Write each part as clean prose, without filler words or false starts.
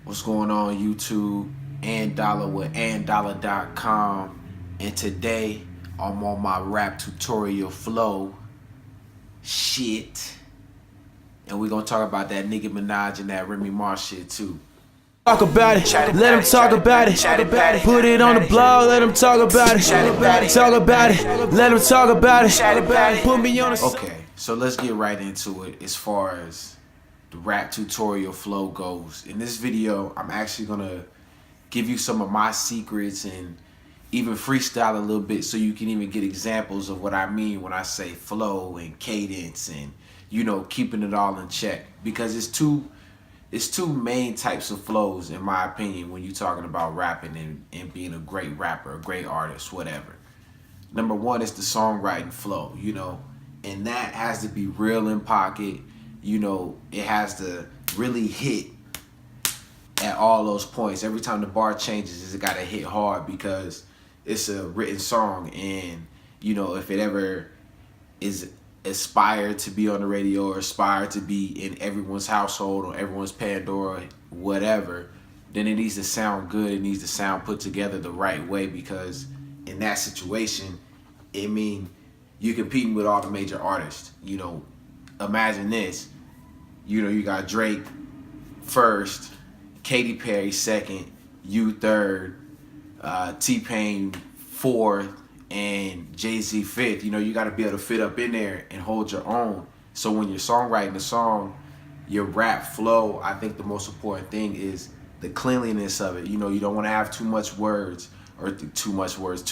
What's going on YouTube? Antdolla with antdolla.com, and today I'm on my rap tutorial flow shit, and we're gonna talk about that Nicki Minaj and that Remy shit too. Talk about it, let them talk about it. Put it on the blog, let them talk about it. Talk about it, let them talk about it. Put me on the. Okay, so let's get right into it as far as the rap tutorial flow goes. In this video, I'm actually gonna give you some of my secrets and even freestyle a little bit so you can even get examples of what I mean when I say flow and cadence and, you know, keeping it all in check. Because it's two main types of flows, in my opinion, when you're talking about rapping and being a great rapper, a great artist, whatever. Number one is the songwriting flow, you know, and that has to be real in pocket. You know, it has to really hit at all those points. Every time the bar changes, it got to hit hard because it's a written song. And, you know, if it ever is aspired to be on the radio or aspired to be in everyone's household or everyone's Pandora, whatever, then it needs to sound good. It needs to sound put together the right way, because in that situation, I mean, you're competing with all the major artists. You know, imagine this. You know, you got Drake first, Katy Perry second, you third, T-Pain fourth, and Jay-Z fifth. You know, you got to be able to fit up in there and hold your own. So when you're songwriting a song, your rap flow, I think the most important thing is the cleanliness of it. You know, you don't want to have too much words or too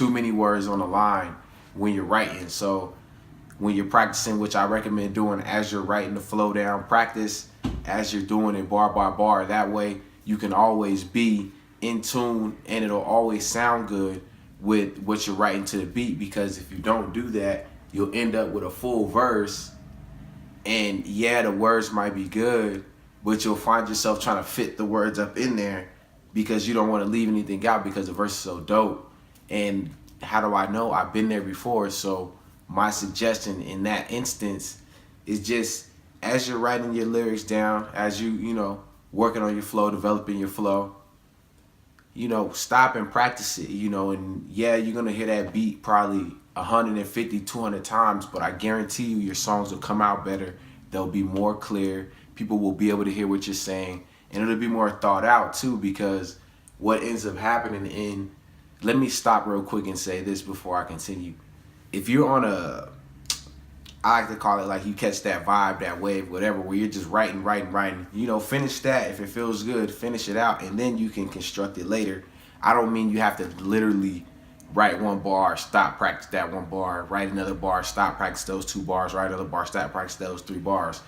many words on the line when you're writing. So when you're practicing, which I recommend doing as you're writing the flow down, practice as you're doing it bar by bar. That way you can always be in tune and it'll always sound good with what you're writing to the beat. Because if you don't do that, you'll end up with a full verse, and yeah, the words might be good, but you'll find yourself trying to fit the words up in there because you don't want to leave anything out because the verse is so dope. And how do I know? I've been there before. So my suggestion in that instance is just, as you're writing your lyrics down, as you know, working on your flow, developing your flow, you know, stop and practice it, you know. And yeah, you're going to hear that beat probably 150, 200 times, but I guarantee you your songs will come out better. They'll be more clear. People will be able to hear what you're saying, and it'll be more thought out too, because what ends up happening in, let me stop real quick and say this before I continue. If you're on a, I like to call it, like, you catch that vibe, that wave, whatever, where you're just writing, you know, finish that. If it feels good, finish it out, and then you can construct it later. I don't mean you have to literally write one bar, stop, practice that one bar, write another bar, stop, practice those two bars, write another bar, stop, practice those three bars.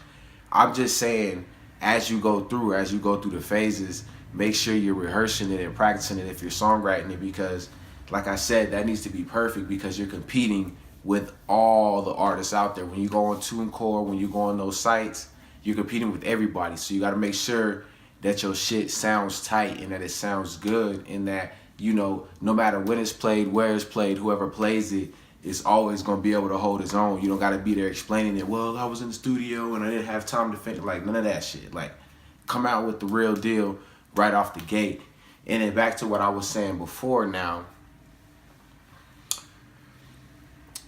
I'm just saying, as you go through the phases, make sure you're rehearsing it and practicing it if you're songwriting it, because like I said, that needs to be perfect, because you're competing with all the artists out there. When you go on TuneCore, when you go on those sites, you're competing with everybody. So you got to make sure that your shit sounds tight and that it sounds good, and that, you know, no matter when it's played, where it's played, whoever plays it is always going to be able to hold his own. You don't got to be there explaining it. Well, I was in the studio and I didn't have time to finish. Like, none of that shit. Like, come out with the real deal right off the gate. And then back to what I was saying before now,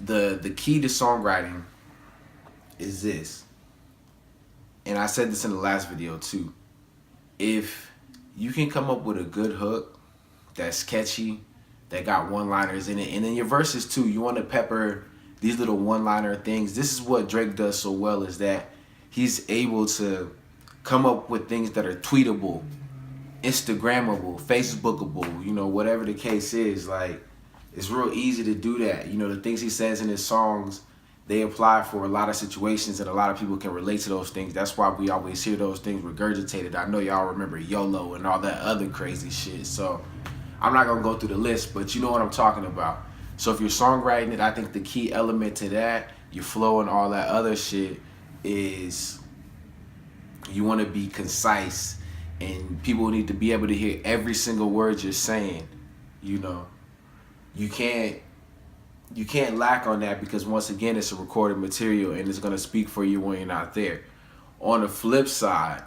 the key to songwriting is this, and I said this in the last video too. If you can come up with a good hook that's catchy, that got one-liners in it, and then your verses too, you want to pepper these little one-liner things. This is what Drake does so well, is that he's able to come up with things that are tweetable, Instagrammable, Facebookable, you know, whatever the case is. Like, it's real easy to do that. You know, the things he says in his songs, they apply for a lot of situations, and a lot of people can relate to those things. That's why we always hear those things regurgitated. I know y'all remember YOLO and all that other crazy shit. So I'm not going to go through the list, but you know what I'm talking about. So if you're songwriting it, I think the key element to that, your flow and all that other shit, is you want to be concise, and people need to be able to hear every single word you're saying. You know, you can't lack on that, because once again, it's a recorded material and it's going to speak for you when you're not there. On the flip side,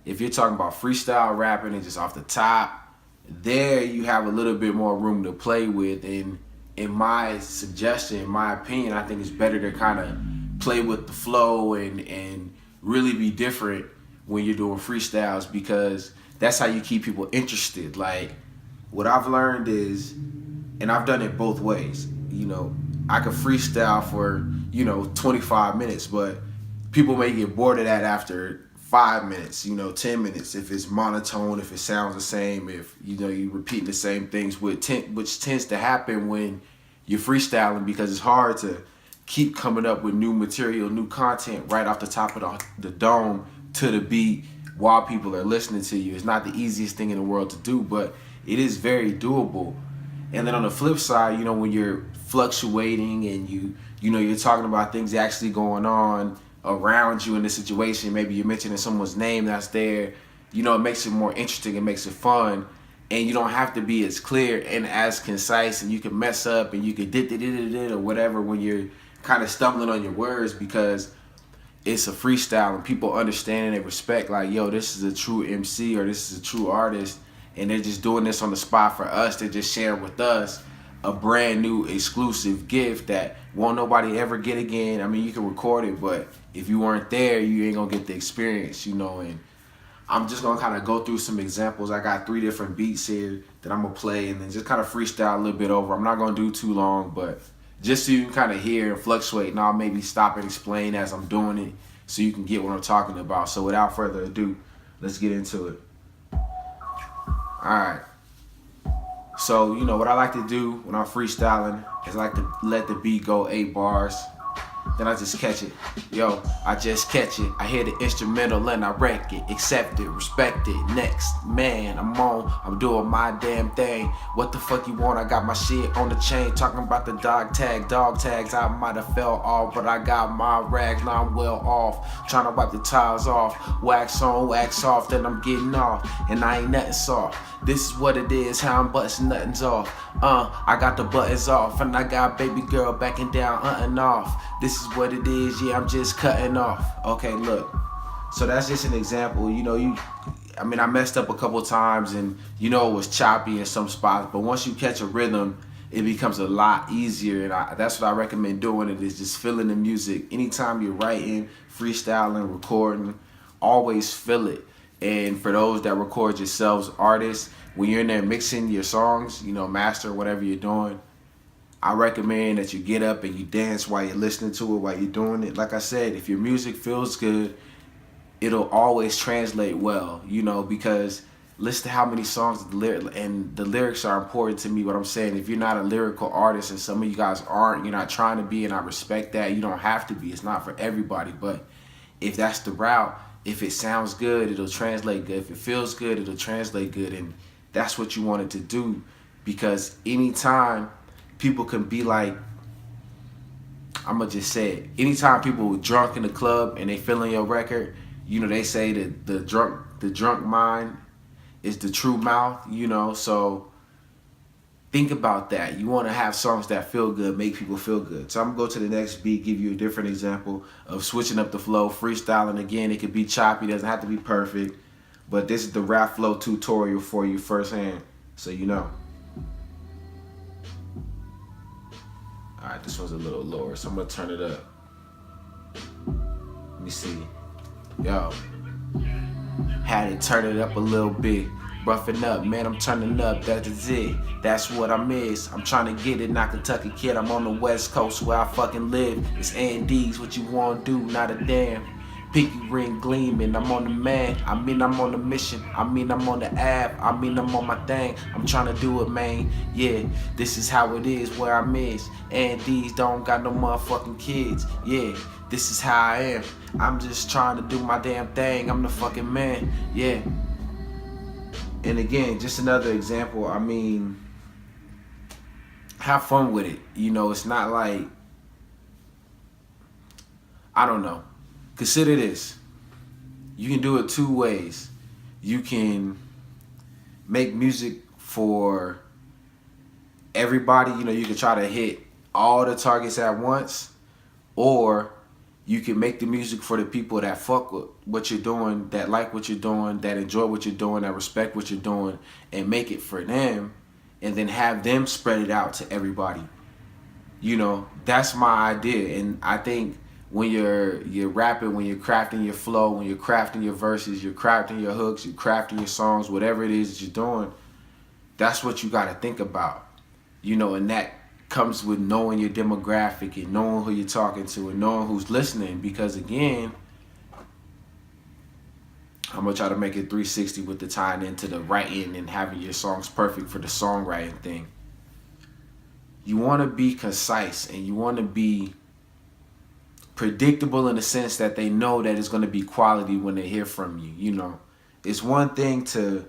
If you're talking about freestyle rapping and just off the top, there you have a little bit more room to play with. And in my suggestion, in my opinion, I think it's better to kind of play with the flow and really be different when you're doing freestyles, because that's how you keep people interested. Like, what I've learned is, and I've done it both ways, you know, I could freestyle for, 25 minutes, but people may get bored of that after 5 minutes, 10 minutes, if it's monotone, if it sounds the same, if, you're repeating the same things, which tends to happen when you're freestyling, because it's hard to keep coming up with new material, new content right off the top of the dome to the beat while people are listening to you. It's not the easiest thing in the world to do, but it is very doable. And then on the flip side, when you're fluctuating and you're talking about things actually going on around you in the situation, maybe you're mentioning someone's name that's there, it makes it more interesting, it makes it fun, and you don't have to be as clear and as concise, and you can mess up and you can or whatever when you're kind of stumbling on your words, because it's a freestyle and people understand and they respect, like, yo, this is a true MC or this is a true artist, and they're just doing this on the spot for us. They're just sharing with us a brand new exclusive gift that won't nobody ever get again. I mean, you can record it, but if you weren't there, you ain't gonna get the experience, and I'm just gonna kind of go through some examples. I got 3 different beats here that I'm gonna play and then just kind of freestyle a little bit over. I'm not gonna do too long, but just so you can kind of hear and fluctuate, and I'll maybe stop and explain as I'm doing it so you can get what I'm talking about. So without further ado, let's get into it. Alright. So, what I like to do when I'm freestyling is I like to let the beat go 8 bars. Then I just catch it. Yo, I just catch it. I hear the instrumental and I wreck it. Accept it, respect it. Next, man, I'm doing my damn thing. What the fuck you want? I got my shit on the chain. Talking about the dog tags. I might have fell off, but I got my rags. Now I'm well off. Trying to wipe the tires off. Wax on, wax off. Then I'm getting off. And I ain't nothing soft. This is what it is, how I'm busting nothings off. I got the buttons off, and I got baby girl backing down, and off. This is what it is, yeah, I'm just cutting off. Okay, look. So that's just an example. I messed up a couple times, and it was choppy in some spots. But once you catch a rhythm, it becomes a lot easier, and that's what I recommend doing. It is just feeling the music. Anytime you're writing, freestyling, recording, always feel it. And for those that record yourselves, artists, when you're in there mixing your songs, master, whatever you're doing, I recommend that you get up and you dance while you're listening to it, while you're doing it. Like I said, if your music feels good, it'll always translate well, because listen to how many songs, the lyrics are important to me. What I'm saying, if you're not a lyrical artist, and some of you guys aren't, you're not trying to be, and I respect that. You don't have to be. It's not for everybody. But if that's the route, if it sounds good, it'll translate good. If it feels good, it'll translate good. And that's what you wanted to do, because anytime people can be like, I'm going to just say it, anytime people are drunk in the club and they feeling your record, they say that the drunk mind is the true mouth, so think about that. You want to have songs that feel good, make people feel good. So I'm going to go to the next beat, give you a different example of switching up the flow, freestyling. Again, it could be choppy, doesn't have to be perfect, but this is the rap flow tutorial for you firsthand, so you know. Alright, this one's a little lower, so I'm going to turn it up. Let me see. Yo. Had to turn it up a little bit. Roughing up, man, I'm turning up, that is it. That's what I miss. I'm trying to get it, not Kentucky kid. I'm on the West Coast where I fucking live. It's A&D's, what you wanna do, not a damn. Pinky ring gleaming, I'm on the man. I'm on the mission. I'm on the app. I'm on my thing. I'm trying to do it, man. Yeah, this is how it is where I'm is. A&D's don't got no motherfucking kids. Yeah, this is how I am. I'm just trying to do my damn thing. I'm the fucking man. Yeah. And again, just another example. Have fun with it. It's not like, I don't know. Consider this. You can do it 2 ways. You can make music for everybody. You can try to hit all the targets at once, or You can make the music for the people that fuck with what you're doing, that like what you're doing, that enjoy what you're doing, that respect what you're doing, and make it for them, and then have them spread it out to everybody. You know, that's my idea. And I think when you're rapping, when you're crafting your flow, when you're crafting your verses, you're crafting your hooks, you're crafting your songs, whatever it is that you're doing, that's what you got to think about. You know, and that comes with knowing your demographic and knowing who you're talking to and knowing who's listening. Because again, I'm gonna try to make it 360 with the tying into the writing and having your songs perfect for the songwriting thing. You want to be concise and you want to be predictable in the sense that they know that it's going to be quality when they hear from you. You know, it's one thing to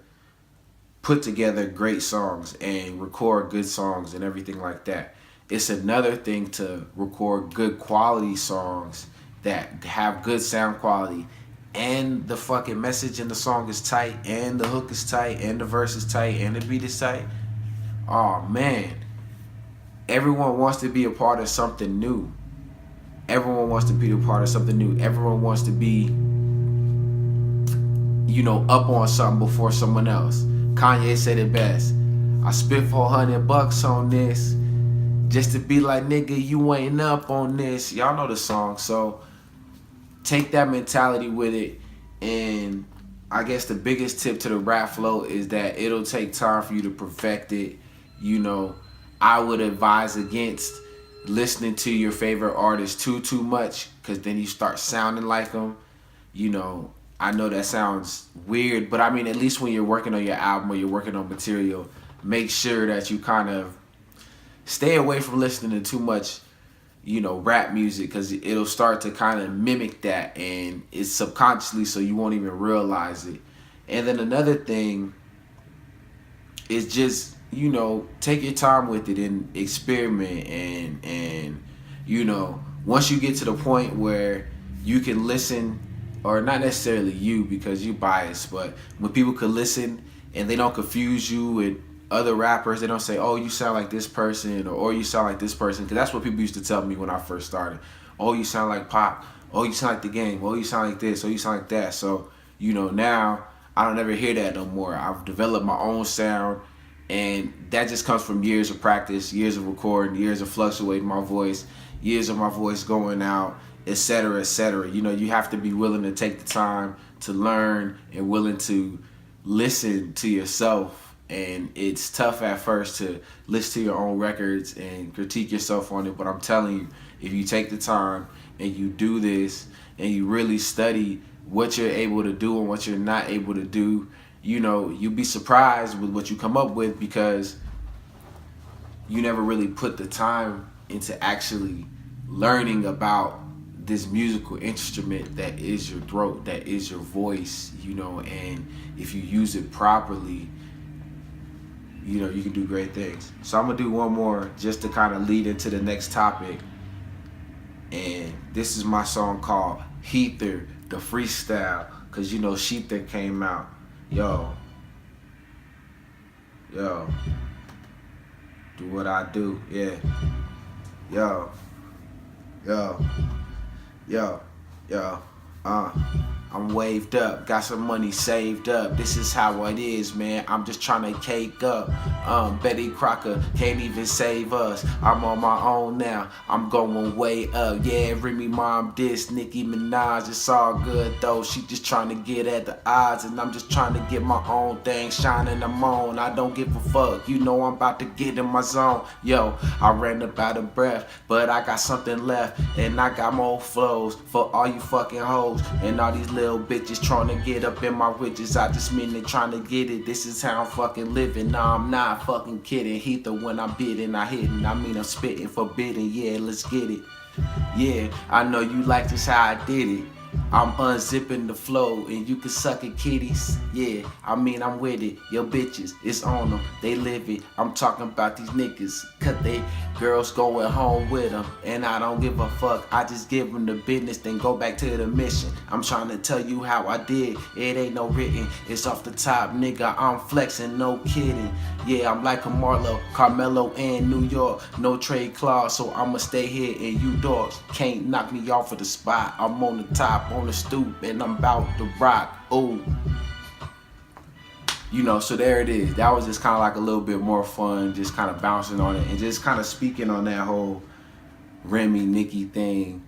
put together great songs and record good songs and everything like that. It's another thing to record good quality songs that have good sound quality and the fucking message in the song is tight and the hook is tight and the verse is tight and the beat is tight. Oh man, everyone wants to be a part of something new. Everyone wants to be a part of something new. Everyone wants to be, you know, up on something before someone else. Kanye said it best. I spent $400 on this just to be like, nigga, you ain't up on this. Y'all know the song. So take that mentality with it. And I guess the biggest tip to the rap flow is that it'll take time for you to perfect it. You know, I would advise against listening to your favorite artist too much, because then you start sounding like them. You know, I know that sounds weird, but I mean, at least when you're working on your album or you're working on material, make sure that you kind of stay away from listening to too much, you know, rap music, because it'll start to kind of mimic that, and it's subconsciously, so you won't even realize it. And then another thing is just, you know, take your time with it and experiment, and you know, once you get to the point where you can listen, or not necessarily you because you biased, but when people could listen and they don't confuse you with other rappers, they don't say, oh, you sound like this person, or you sound like this person, because that's what people used to tell me when I first started. Oh, you sound like Pop. Oh, you sound like The Game. Oh, you sound like this. Oh, you sound like that. So, you know, now I don't ever hear that no more. I've developed my own sound, and that just comes from years of practice, years of recording, years of fluctuating my voice, years of my voice going out, etc., etc. You know, you have to be willing to take the time to learn and willing to listen to yourself. And it's tough at first to listen to your own records and critique yourself on it, but I'm telling you, if you take the time and you do this and you really study what you're able to do and what you're not able to do, you know, you'll be surprised with what you come up with, because you never really put the time into actually learning about this musical instrument that is your throat, that is your voice, you know. And if you use it properly, you know, you can do great things. So I'm gonna do one more just to kind of lead into the next topic, and this is my song called SHEther, the freestyle, because you know SHEther came out. Yo, do what I do, yeah. I'm waved up, got some money saved up. This is how it is, man. I'm just trying to cake up. Betty Crocker can't even save us. I'm on my own now. I'm going way up. Yeah, Remy mom diss Nicki Minaj. It's all good though. She just trying to get at the odds, and I'm just trying to get my own thing shining. I'm on. I don't give a fuck. You know I'm about to get in my zone. Yo, I ran up out of breath, but I got something left, and I got more flows for all you fucking hoes and all these little bitches trying to get up in my riches. I just mean they trying to get it. This is how I'm fucking living. Nah, I'm not fucking kidding. SHEther, when I'm bidding, I hitting. I mean I'm spitting, forbidden. Yeah, let's get it. Yeah, I know you like this how I did it. I'm unzipping the flow and you can suck it, kitties. Yeah, I mean I'm with it. Your bitches, it's on them. They live it. I'm talking about these niggas. Cut they girls going home with them. And I don't give a fuck. I just give them the business, then go back to the mission. I'm trying to tell you how I did. It ain't no written. It's off the top, nigga. I'm flexing, no kidding. Yeah, I'm like a Carmelo and New York. No trade clause, so I'ma stay here and you dogs can't knock me off of the spot. I'm on the top, on the stoop, and I'm about to rock. Ooh. You know, so there it is. That was just kind of like a little bit more fun, just kind of bouncing on it and just kind of speaking on that whole Remy, Nicki thing.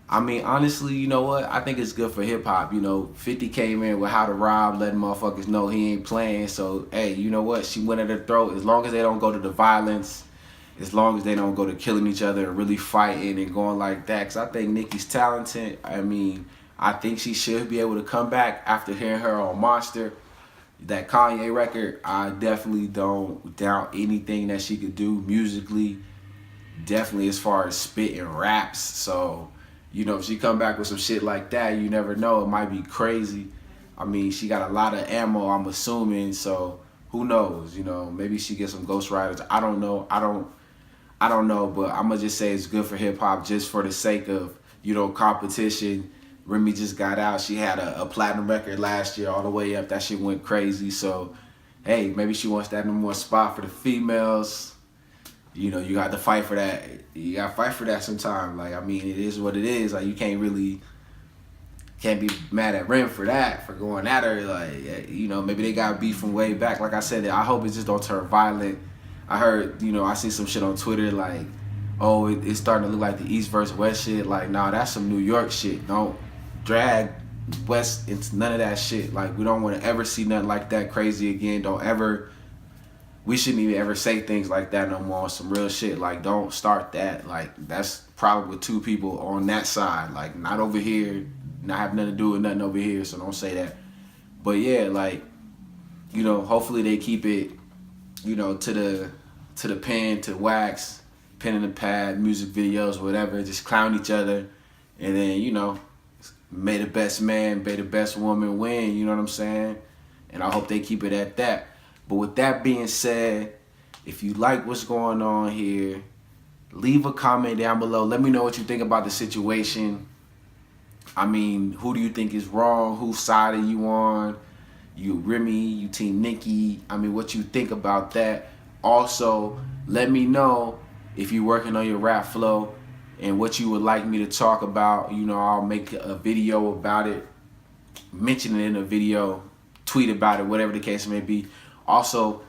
I mean, honestly, you know what? I think it's good for hip hop. You know, 50 came in with How to Rob, letting motherfuckers know he ain't playing. So, hey, you know what? She went at her throat. As long as they don't go to the violence, as long as they don't go to killing each other and really fighting and going like that. Because I think Nicki's talented. I mean, I think she should be able to come back after hearing her on Monster. That Kanye record, I definitely don't doubt anything that she could do musically. Definitely as far as spit and raps. So, you know, if she come back with some shit like that, you never know. It might be crazy. I mean, she got a lot of ammo, I'm assuming. So, who knows? You know, maybe she gets some ghostwriters. I don't know. I don't know. But I'm going to just say it's good for hip-hop just for the sake of, you know, competition. Remy just got out. She had a platinum record last year all the way up. That shit went crazy. So, hey, maybe she wants that number one spot for the females. You know, you got to fight for that. You got to fight for that sometime. Like, I mean, it is what it is. Like, you can't be mad at Rem for that, for going at her. Like, you know, maybe they got beef from way back. Like I said, I hope it just don't turn violent. I heard, you know, I see some shit on Twitter like, oh, it's starting to look like the East versus West shit. Like, nah, that's some New York shit. Don't drag West into none of that shit. Like, we don't want to ever see nothing like that crazy again. We shouldn't even ever say things like that no more on some real shit. Like, don't start that. Like, that's probably with two people on that side. Like, not over here, not have nothing to do with nothing over here, so don't say that. But yeah, like, you know, hopefully they keep it, you know, to the pen, to wax, pen and the pad, music videos, whatever, just clown each other. And then, you know, may the best man, may the best woman win, you know what I'm saying? And I hope they keep it at that. But with that being said, if you like what's going on here, leave a comment down below. Let me know what you think about the situation. I mean, who do you think is wrong? Whose side are you on? You Remy, you Team Nicki. I mean, what you think about that. Also, let me know if you're working on your rap flow and what you would like me to talk about. You know, I'll make a video about it, mention it in a video, tweet about it, whatever the case may be. Also,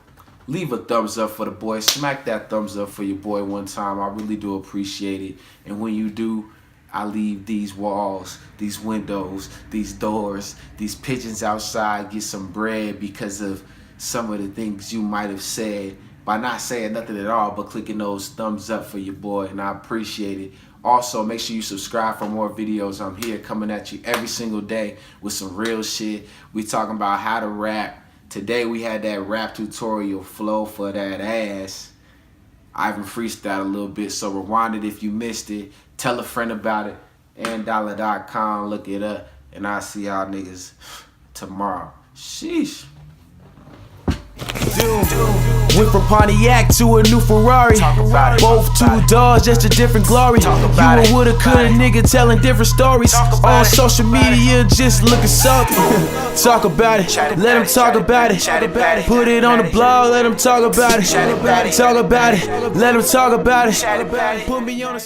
leave a thumbs up for the boy. Smack that thumbs up for your boy one time. I really do appreciate it. And when you do, I leave these walls, these windows, these doors, these pigeons outside get some bread because of some of the things you might have said by not saying nothing at all, but clicking those thumbs up for your boy, and I appreciate it. Also, make sure you subscribe for more videos. I'm here coming at you every single day with some real shit. We talking about how to rap. Today we had that rap tutorial flow for that ass. I even freestyled a little bit, so rewind it if you missed it. Tell a friend about it. antdolla.com, look it up. And I'll see y'all niggas tomorrow. Sheesh. Went from Pontiac to a new Ferrari. Both two doors, just a different glory. You a woulda, coulda nigga telling different stories. On social media, just looking something. Talk about it, let them talk about it. Put it on the blog, let them talk about it. Talk about it, let them talk about it. Put me on the